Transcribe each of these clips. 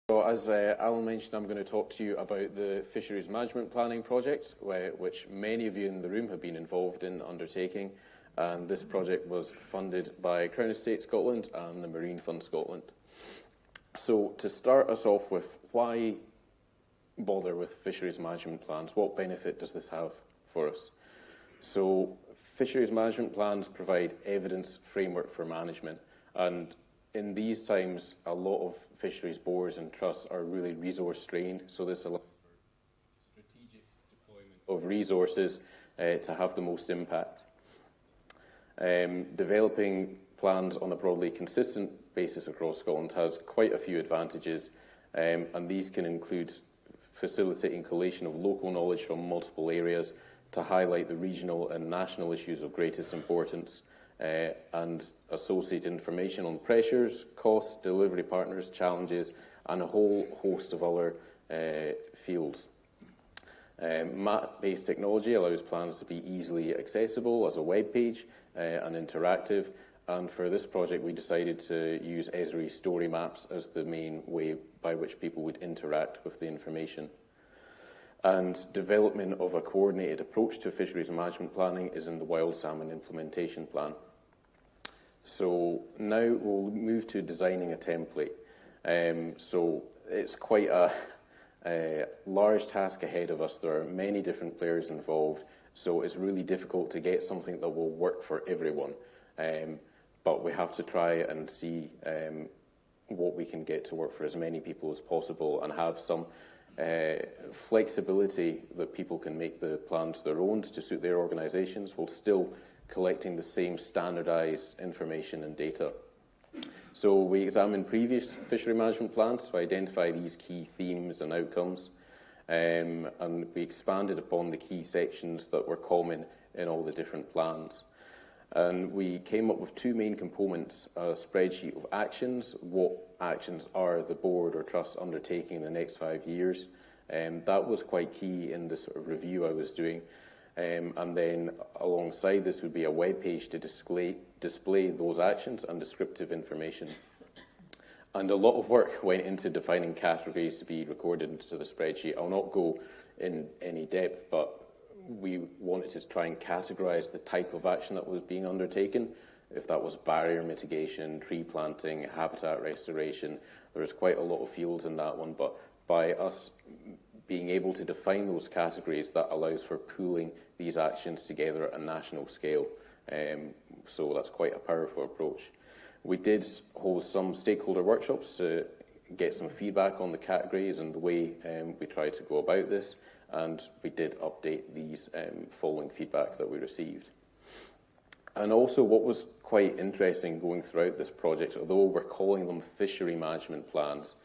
So as Alan mentioned, I'm going to talk to you about the Fisheries Management Planning project, which many of you in the room have been involved in undertaking. And this project was funded by Crown Estate Scotland and the Marine Fund Scotland. So to start us off with, why bother with fisheries management plans? What benefit does this have for us? So fisheries management plans provide evidence framework for management, and in these times a lot of fisheries boards and trusts are really resource strained, so this allows for strategic deployment of resources to have the most impact. Developing plans on a broadly consistent basis across Scotland has quite a few advantages, and these can include facilitating collation of local knowledge from multiple areas to highlight the regional and national issues of greatest importance, and associate information on pressures, costs, delivery partners, challenges, and a whole host of other fields. Map-based technology allows plans to be easily accessible as a web page and interactive, and for this project we decided to use Esri story maps as the main way by which people would interact with the information. And development of a coordinated approach to fisheries management planning is in the Wild Salmon Implementation Plan. So now we'll move to designing a template. So it's quite a large task ahead of us. There are many different players involved, so it's really difficult to get something that will work for everyone. But we have to try and see what we can get to work for as many people as possible, and have some flexibility that people can make the plans their own to suit their organisations, while still collecting the same standardised information and data. So we examined previous fishery management plans to identify these key themes and outcomes, and we expanded upon the key sections that were common in all the different plans. And we came up with two main components: a spreadsheet of actions, what actions are the board or trust undertaking in the next 5 years. That was quite key in the sort of review I was doing. And then alongside this would be a web page to display those actions and descriptive information. And a lot of work went into defining categories to be recorded into the spreadsheet. I'll not go in any depth, but we wanted to try and categorise the type of action that was being undertaken. If that was barrier mitigation, tree planting, habitat restoration, there was quite a lot of fields in that one, but by us being able to define those categories, that allows for pooling these actions together at a national scale. So that's quite a powerful approach. We did hold some stakeholder workshops to get some feedback on the categories and the way we tried to go about this, and we did update these following feedback that we received. And also what was quite interesting going throughout this project, although we're calling them fishery management plans,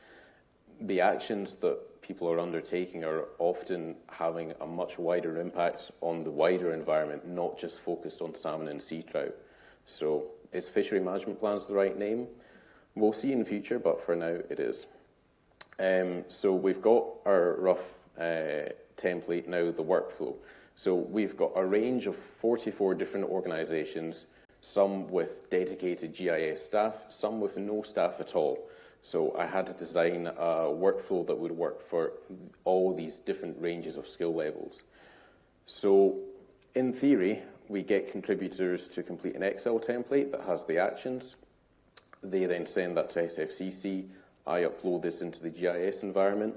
the actions that people are undertaking are often having a much wider impact on the wider environment, not just focused on salmon and sea trout. So is fishery management plans the right name? We'll see in the future, but for now it is. So we've got our rough template now, the workflow. So we've got a range of 44 different organisations, some with dedicated GIS staff, some with no staff at all. So I had to design a workflow that would work for all these different ranges of skill levels. So in theory, we get contributors to complete an Excel template that has the actions. They then send that to SFCC. I upload this into the GIS environment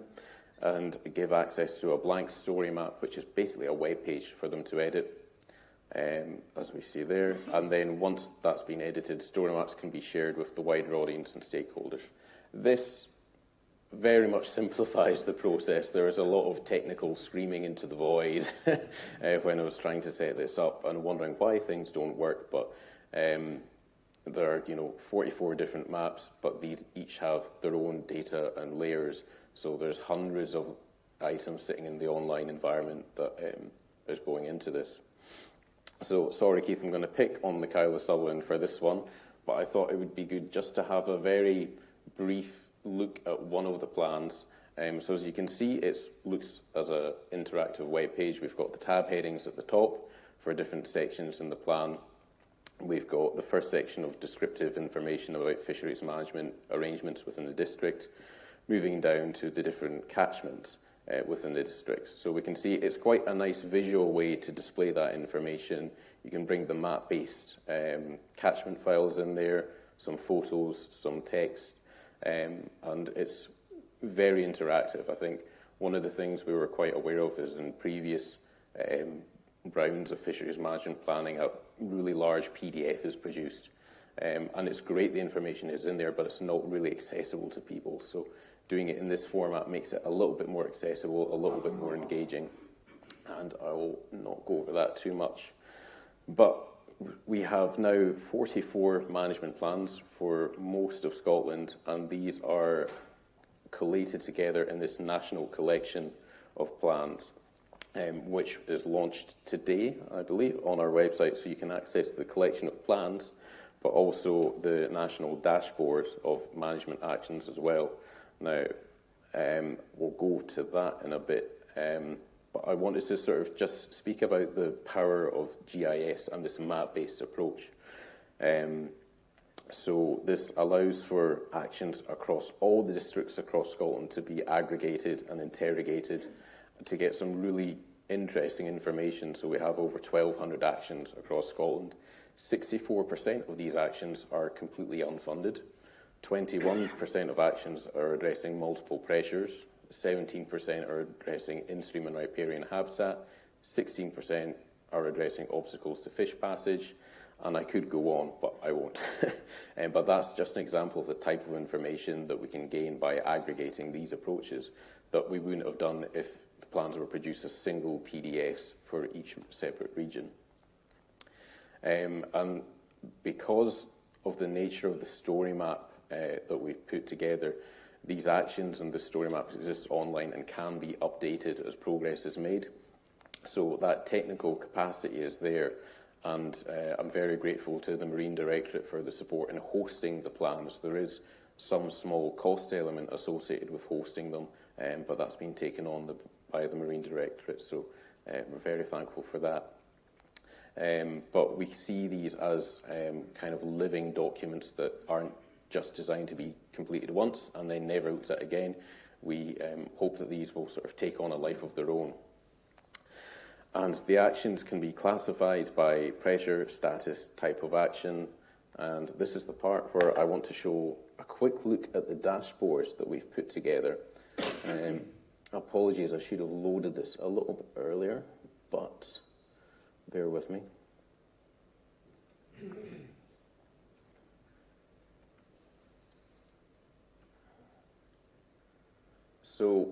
and give access to a blank story map, which is basically a web page for them to edit, as we see there. And then once that's been edited, story maps can be shared with the wider audience and stakeholders. This very much simplifies the process. There is a lot of technical screaming into the void when I was trying to set this up and wondering why things don't work, but there are 44 different maps, but these each have their own data and layers. So there's hundreds of items sitting in the online environment that is going into this. So sorry, Keith, I'm going to pick on the Kyle of Sutherland for this one, but I thought it would be good just to have a very brief look at one of the plans. So as you can see, it looks as an interactive web page. We've got the tab headings at the top for different sections in the plan. We've got the first section of descriptive information about fisheries management arrangements within the district. moving down to the different catchments within the district. So we can see it's quite a nice visual way to display that information. You can bring the map-based catchment files in there, some photos, some text, and it's very interactive. I think one of the things we were quite aware of is in previous rounds of fisheries management planning, a really large PDF is produced. And it's great the information is in there, but it's not really accessible to people. So doing it in this format makes it a little bit more accessible, a little bit more engaging. And I will not go over that too much. But we have now 44 management plans for most of Scotland, and these are collated together in this national collection of plans, which is launched today, I believe, on our website, so you can access the collection of plans, but also the national dashboard of management actions as well. Now, we'll go to that in a bit, but I wanted to sort of just speak about the power of GIS and this map-based approach. So this allows for actions across all the districts across Scotland to be aggregated and interrogated to get some really interesting information. So we have over 1,200 actions across Scotland. 64% of these actions are completely unfunded. 21% of actions are addressing multiple pressures. 17% are addressing in-stream and riparian habitat. 16% are addressing obstacles to fish passage. And I could go on, but I won't. But that's just an example of the type of information that we can gain by aggregating these approaches that we wouldn't have done if the plans were produced as single PDFs for each separate region. And because of the nature of the story map that we've put together, these actions and the story maps exist online and can be updated as progress is made. So that technical capacity is there. And I'm very grateful to the Marine Directorate for the support in hosting the plans. There is some small cost element associated with hosting them, but that's been taken on by the Marine Directorate, so we're very thankful for that. But we see these as kind of living documents that aren't just designed to be completed once and then never looked at again. We hope that these will sort of take on a life of their own. And the actions can be classified by pressure, status, type of action. And this is the part where I want to show a quick look at the dashboards that we've put together. Apologies, I should have loaded this a little bit earlier, but bear with me. So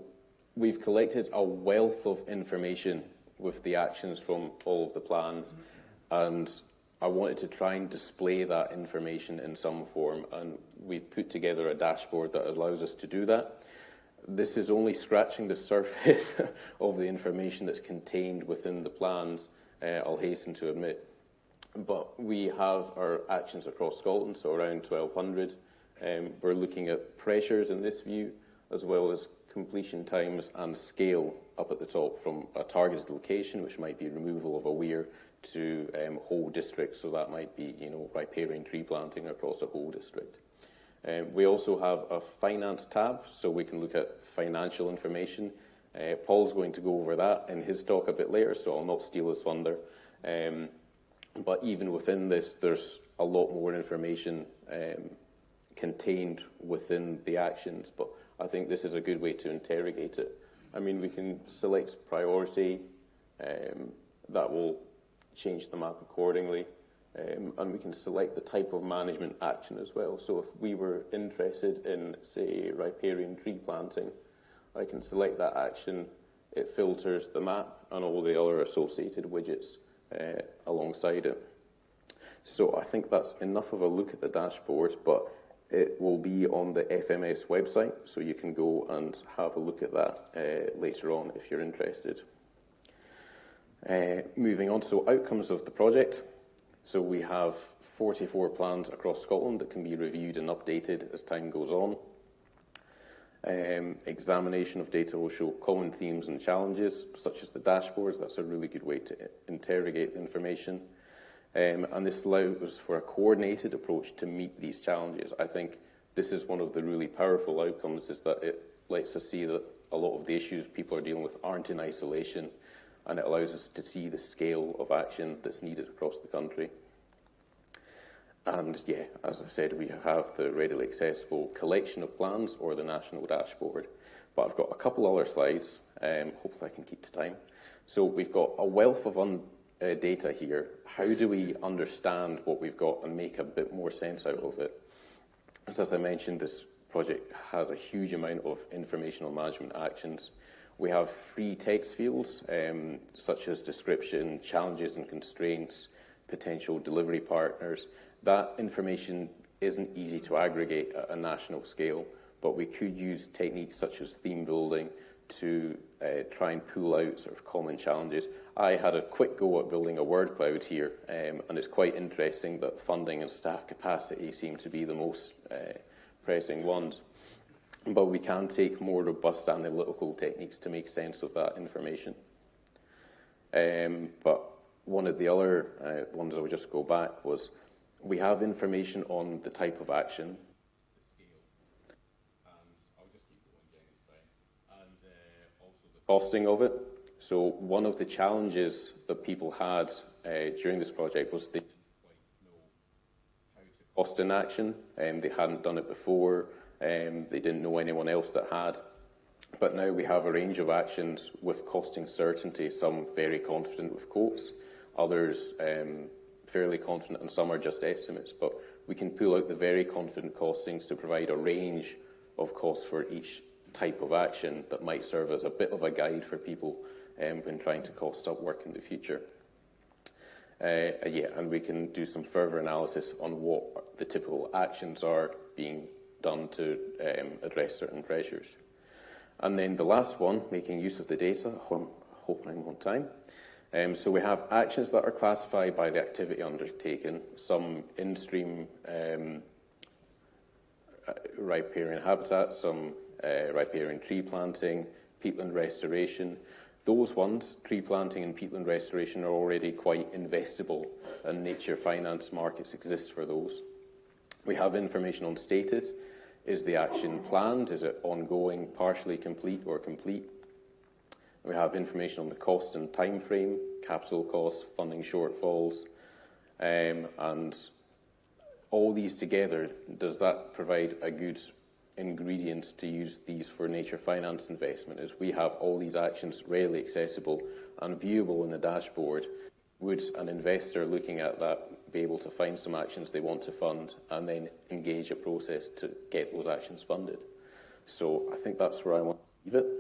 we've collected a wealth of information with the actions from all of the plans, and I wanted to try and display that information in some form, and we've put together a dashboard that allows us to do that. This is only scratching the surface of the information that's contained within the plans, I'll hasten to admit. But we have our actions across Scotland, so around 1,200. We're looking at pressures in this view, as well as completion times and scale up at the top from a targeted location, which might be removal of a weir, to whole districts. So that might be, riparian tree planting across a whole district. We also have a finance tab, so we can look at financial information. Paul's going to go over that in his talk a bit later, so I'll not steal his thunder. But even within this, there's a lot more information contained within the actions. But I think this is a good way to interrogate it. I mean, we can select priority, that will change the map accordingly, and we can select the type of management action as well. So if we were interested in, say, riparian tree planting, I can select that action, it filters the map and all the other associated widgets alongside it. So I think that's enough of a look at the dashboards, but it will be on the FMS website, so you can go and have a look at that later on if you're interested. Moving on, so outcomes of the project. So we have 44 plans across Scotland that can be reviewed and updated as time goes on. Examination of data will show common themes and challenges, such as the dashboards. That's a really good way to interrogate information. And this allows for a coordinated approach to meet these challenges. I think this is one of the really powerful outcomes, is that it lets us see that a lot of the issues people are dealing with aren't in isolation, and it allows us to see the scale of action that's needed across the country. And yeah, as I said, we have the readily accessible collection of plans or the national dashboard. But I've got a couple other slides, hopefully I can keep to time. So we've got a wealth of data here. How do we understand what we've got and make a bit more sense out of it? As I mentioned, this project has a huge amount of informational management actions. We have free text fields, such as description, challenges and constraints, potential delivery partners. That information isn't easy to aggregate at a national scale, but we could use techniques such as theme building to try and pull out sort of common challenges. I had a quick go at building a word cloud here, and it's quite interesting that funding and staff capacity seem to be the most pressing ones. But we can take more robust analytical techniques to make sense of that information. But one of the other ones I would just go back was, we have information on the type of action, the scale, and I'll just keep going, Jenny's fine, and also the costing of it. So one of the challenges that people had during this project was they didn't quite know how to cost an action, they hadn't done it before, they didn't know anyone else that had. But now we have a range of actions with costing certainty, some very confident with quotes, others fairly confident, and some are just estimates. But we can pull out the very confident costings to provide a range of costs for each type of action that might serve as a bit of a guide for people when trying to cost up work in the future. Yeah, and we can do some further analysis on what the typical actions are being done to address certain pressures. And then the last one, making use of the data, I'm hoping I'm on time. So we have actions that are classified by the activity undertaken, some in-stream riparian habitat, some riparian tree planting, peatland restoration. Those ones, tree planting and peatland restoration, are already quite investable, and nature finance markets exist for those. We have information on status. Is the action planned? Is it ongoing, partially complete, or complete? We have information on the cost and time frame, capital costs, funding shortfalls, and all these together, does that provide a good ingredients to use these for nature finance investment? Is we have all these actions readily accessible and viewable in the dashboard. Would an investor looking at that be able to find some actions they want to fund and then engage a process to get those actions funded? So I think that's where I want to leave it.